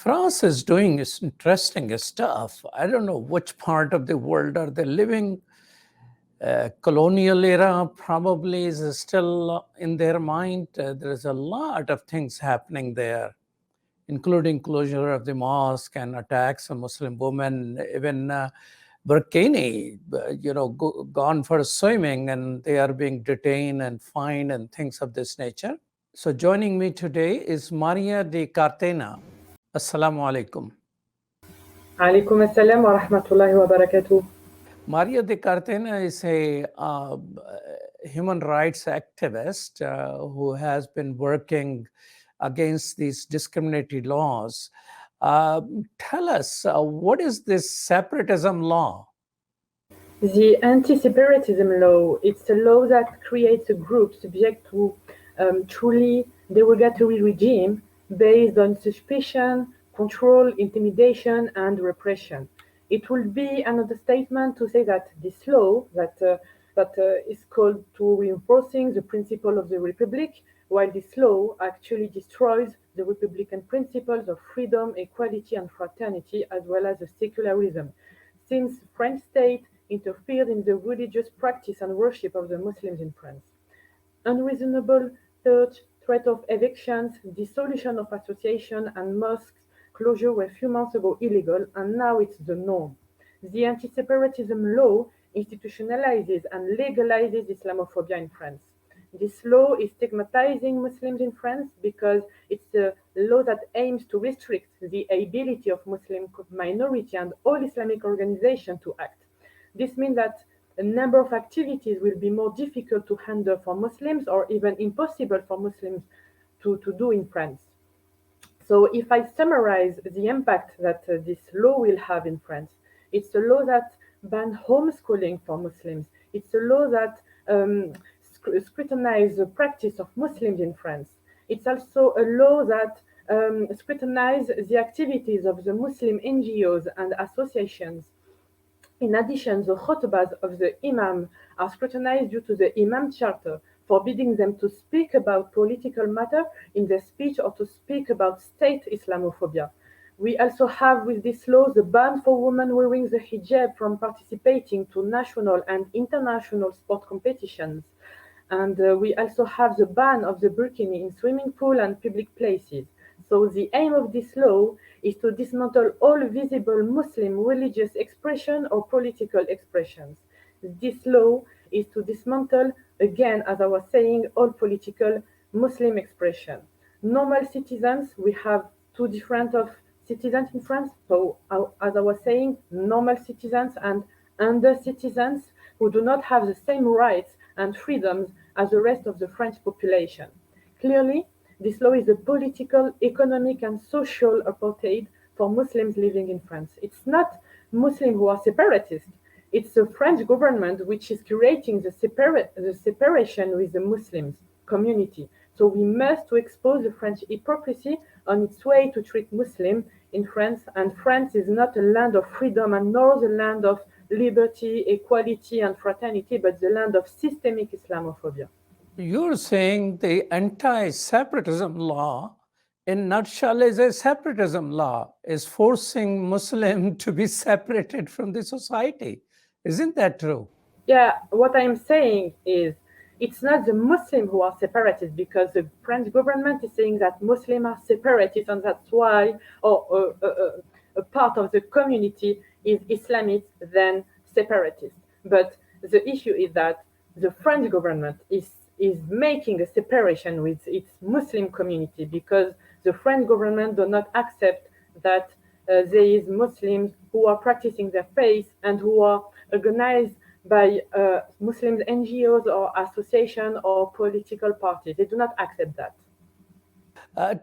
France is doing this interesting stuff. I don't know which part of the world are they living. Colonial era probably is still in their mind. There's a lot of things happening there, including closure of the mosque and attacks on Muslim women, even burkini, gone for swimming, and they are being detained and fined and things of this nature. So joining me today is Maria de Cartena. Assalamu alaikum. Alaikum assalam wa rahmatullahi wa barakatuh. Maria de Cartena is a human rights activist who has been working against these discriminatory laws. Tell us, what is this separatism law? The Anti-Separatism Law, it's a law that creates a group subject to truly derogatory regime based on suspicion, control, intimidation, and repression. It will be another statement to say that this law that is called to reinforcing the principle of the Republic, while this law actually destroys the Republican principles of freedom, equality, and fraternity, as well as the secularism, since French state interfered in the religious practice and worship of the Muslims in France. Unreasonable search, threat of evictions, dissolution of association, and mosques closure were a few months ago illegal, and now it's the norm. The anti-separatism law institutionalizes and legalizes Islamophobia in France. This law is stigmatizing Muslims in France because it's a law that aims to restrict the ability of Muslim minority and all Islamic organizations to act. This means that a number of activities will be more difficult to handle for Muslims or even impossible for Muslims to do in France. So if I summarize the impact that this law will have in France, it's a law that bans homeschooling for Muslims. It's a law that scrutinizes the practice of Muslims in France. It's also a law that scrutinizes the activities of the Muslim NGOs and associations. In addition, the khutbahs of the Imam are scrutinized due to the Imam Charter, forbidding them to speak about political matter in their speech or to speak about state Islamophobia. We also have with this law the ban for women wearing the hijab from participating to national and international sport competitions. And we also have the ban of the burkini in swimming pool and public places. So the aim of this law is to dismantle all visible Muslim religious expression or political expressions. This law is to dismantle, again, as I was saying, all political Muslim expression. Normal citizens, we have two different of citizens in France. So as I was saying, normal citizens and under citizens who do not have the same rights and freedoms as the rest of the French population. Clearly, this law is a political, economic, and social apartheid for Muslims living in France. It's not Muslims who are separatists. It's the French government which is creating the separation with the Muslims community. So we must expose the French hypocrisy on its way to treat Muslims in France. And France is not a land of freedom and nor the land of liberty, equality, and fraternity, but the land of systemic Islamophobia. You're saying the anti-separatism law, in a nutshell, is a separatism law, is forcing Muslims to be separated from the society. Isn't that true? Yeah, what I'm saying is it's not the Muslims who are separatists, because the French government is saying that Muslims are separatists and that's why a part of the community is Islamist than separatist. But the issue is that the French government is making a separation with its Muslim community because the French government does not accept that there is Muslims who are practicing their faith and who are organized by Muslim NGOs or associations or political parties. They do not accept that.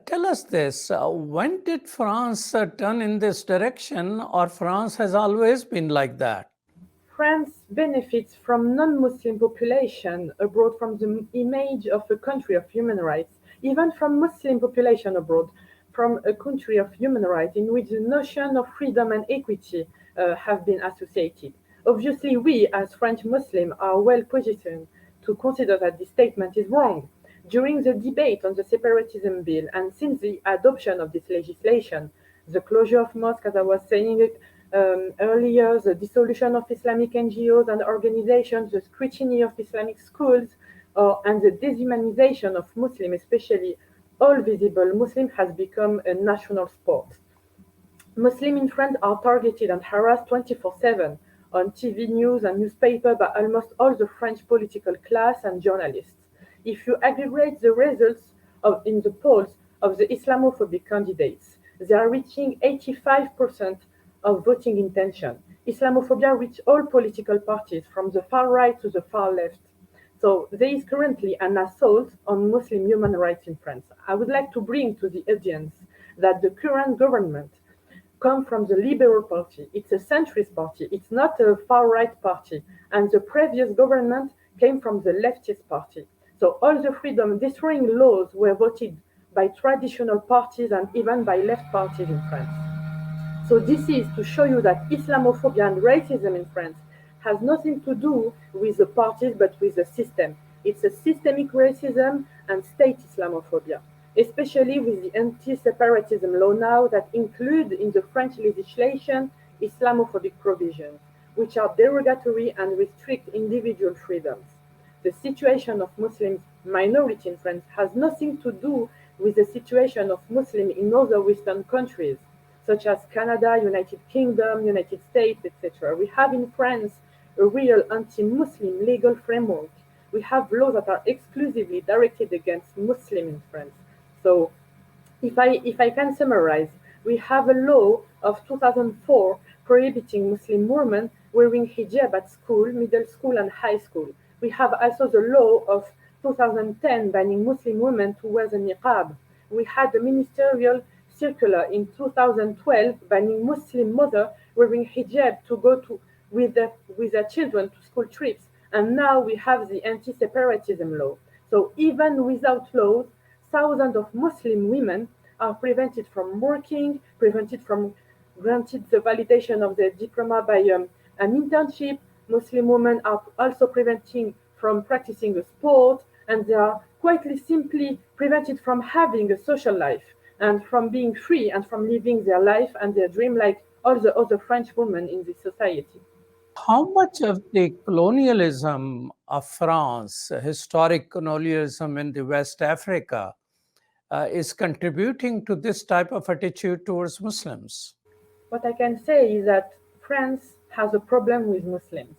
Tell us this, when did France turn in this direction, or France has always been like that? France benefits from non-Muslim population abroad from the image of a country of human rights, even from Muslim population abroad, from a country of human rights in which the notion of freedom and equity have been associated. Obviously, we as French Muslims are well positioned to consider that this statement is wrong. During the debate on the separatism bill and since the adoption of this legislation, the closure of mosques, as I was saying earlier, the dissolution of Islamic NGOs and organizations, the scrutiny of Islamic schools, and the dehumanization of Muslims, especially all visible Muslim, has become a national sport. Muslims in France are targeted and harassed 24/7 on TV news and newspaper by almost all the French political class and journalists. If you aggregate the results in the polls of the Islamophobic candidates, they are reaching 85% of voting intention. Islamophobia reaches all political parties, from the far right to the far left. So there is currently an assault on Muslim human rights in France. I would like to bring to the audience that the current government come from the Liberal Party. It's a centrist party. It's not a far-right party. And the previous government came from the leftist party. So all the freedom-destroying laws were voted by traditional parties and even by left parties in France. So this is to show you that Islamophobia and racism in France has nothing to do with the parties, but with the system. It's a systemic racism and state Islamophobia, especially with the Anti-Separatism Law now that include in the French legislation Islamophobic provisions, which are derogatory and restrict individual freedoms. The situation of Muslim minority in France has nothing to do with the situation of Muslims in other Western countries, such as Canada, United Kingdom, United States, etc. We have in France a real anti-Muslim legal framework. We have laws that are exclusively directed against Muslims in France. So if I can summarize, we have a law of 2004 prohibiting Muslim women wearing hijab at school, middle school, and high school. We have also the law of 2010 banning Muslim women to wear the niqab. We had a ministerial circular in 2012 banning Muslim mother wearing hijab to go with their children to school trips. And now we have the Anti-Separatism Law. So even without laws, thousands of Muslim women are prevented from working, prevented from granted the validation of their diploma by an internship. Muslim women are also prevented from practicing a sport, and they are quite simply prevented from having a social life and from being free and from living their life and their dream like all the other French women in this society. How much of the colonialism of France, historic colonialism in the West Africa, is contributing to this type of attitude towards Muslims? What I can say is that France has a problem with Muslims,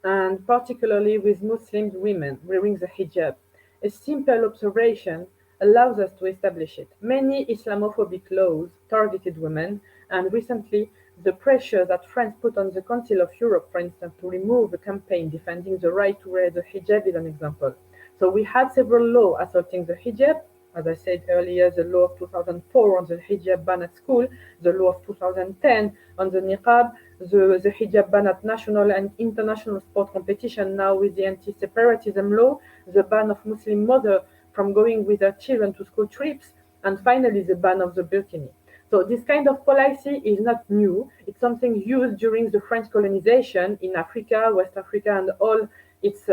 and particularly with Muslim women wearing the hijab. A simple observation allows us to establish it. Many Islamophobic laws targeted women, and recently the pressure that France put on the Council of Europe, for instance, to remove a campaign defending the right to wear the hijab is an example. So we had several laws assaulting the hijab. As I said earlier, the law of 2004 on the hijab ban at school, the law of 2010 on the niqab, the hijab ban at national and international sport competition, now with the Anti-Separatism Law, the ban of Muslim mother from going with their children to school trips, and finally the ban of the burkini. So this kind of policy is not new. It's something used during the French colonization in Africa, West Africa, and all its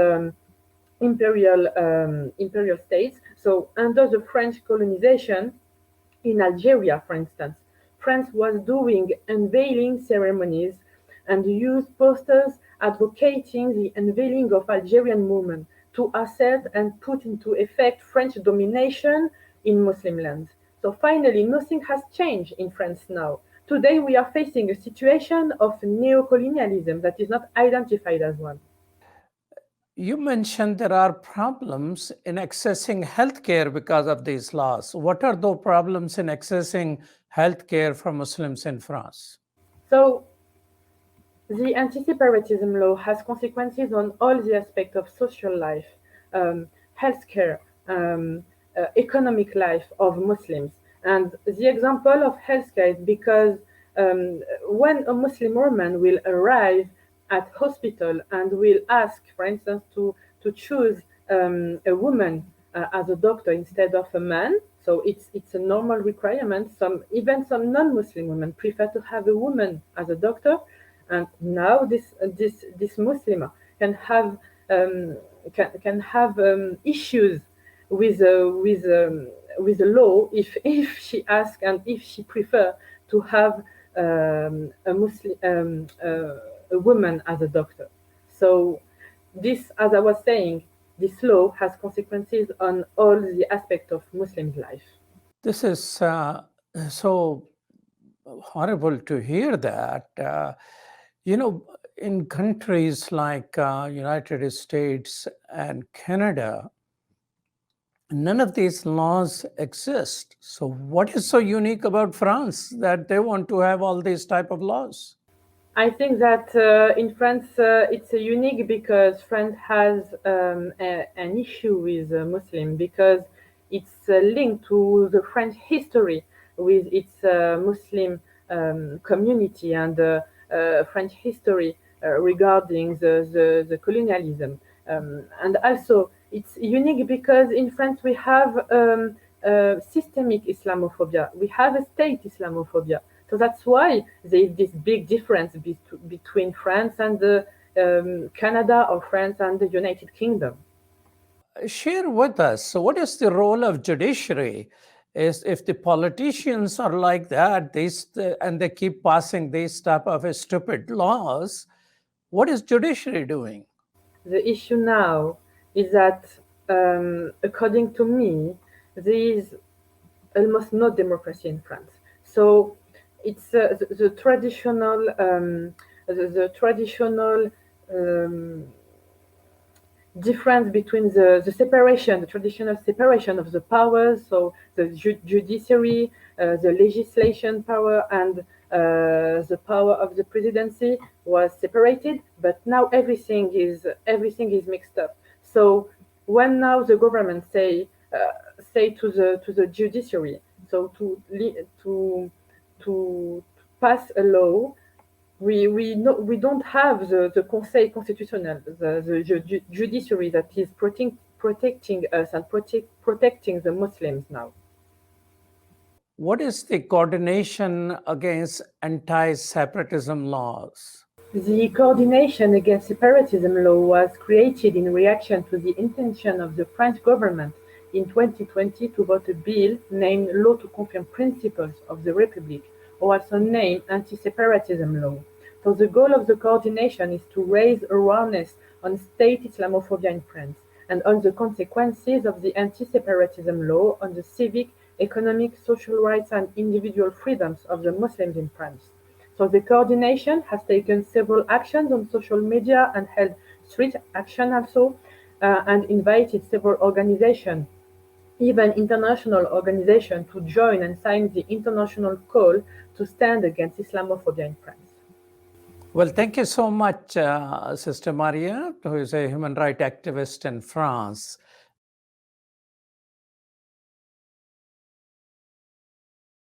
imperial states. So under the French colonization in Algeria, for instance, France was doing unveiling ceremonies and used posters advocating the unveiling of Algerian women to assert and put into effect French domination in Muslim lands. So finally, nothing has changed in France now. Today, we are facing a situation of neocolonialism that is not identified as one. You mentioned there are problems in accessing healthcare because of these laws. What are those problems in accessing healthcare for Muslims in France? So the Anti-Separatism Law has consequences on all the aspects of social life, healthcare, economic life of Muslims. And the example of healthcare is because when a Muslim woman will arrive at hospital and will ask, for instance, to choose a woman as a doctor instead of a man, so it's a normal requirement. Even some non-Muslim women prefer to have a woman as a doctor, and now this Muslim can have issues with the law if she asks and if she prefers to have a Muslim, a woman as a doctor. So this, as I was saying, this law has consequences on all the aspects of Muslims' life. This is so horrible to hear that. In countries like United States and Canada, none of these laws exist. So what is so unique about France that they want to have all these type of laws? I think that in France it's unique because France has an issue with Muslim, because it's linked to the French history with its Muslim community and French history regarding the colonialism. And also it's unique because in France we have systemic Islamophobia, we have a state Islamophobia. So that's why there is this big difference between France and Canada, or France and the United Kingdom. Share with us. So what is the role of judiciary? Is if the politicians are like that, and they keep passing these type of stupid laws, what is judiciary doing? The issue now is that, according to me, there is almost no democracy in France. So it's the traditional difference between the traditional separation of the powers, so the judiciary, the legislation power, and the power of the presidency was separated, but now everything is mixed up. So when now the government say to the judiciary, so to pass a law, we don't have the Conseil constitutionnel, the judiciary that is protecting us and protecting the Muslims now. What is the coordination against anti-separatism laws? The Coordination Against Separatism Law was created in reaction to the intention of the French government in 2020 to vote a bill named Law to Confirm Principles of the Republic, or also named Anti-Separatism Law. So the goal of the coordination is to raise awareness on state Islamophobia in France and on the consequences of the anti-separatism law on the civic, economic, social rights and individual freedoms of the Muslims in France. So the coordination has taken several actions on social media and held street action also, and invited several organizations, even international organizations, to join and sign the international call to stand against Islamophobia in France. Well, thank you so much, Sister Maria, who is a human rights activist in France.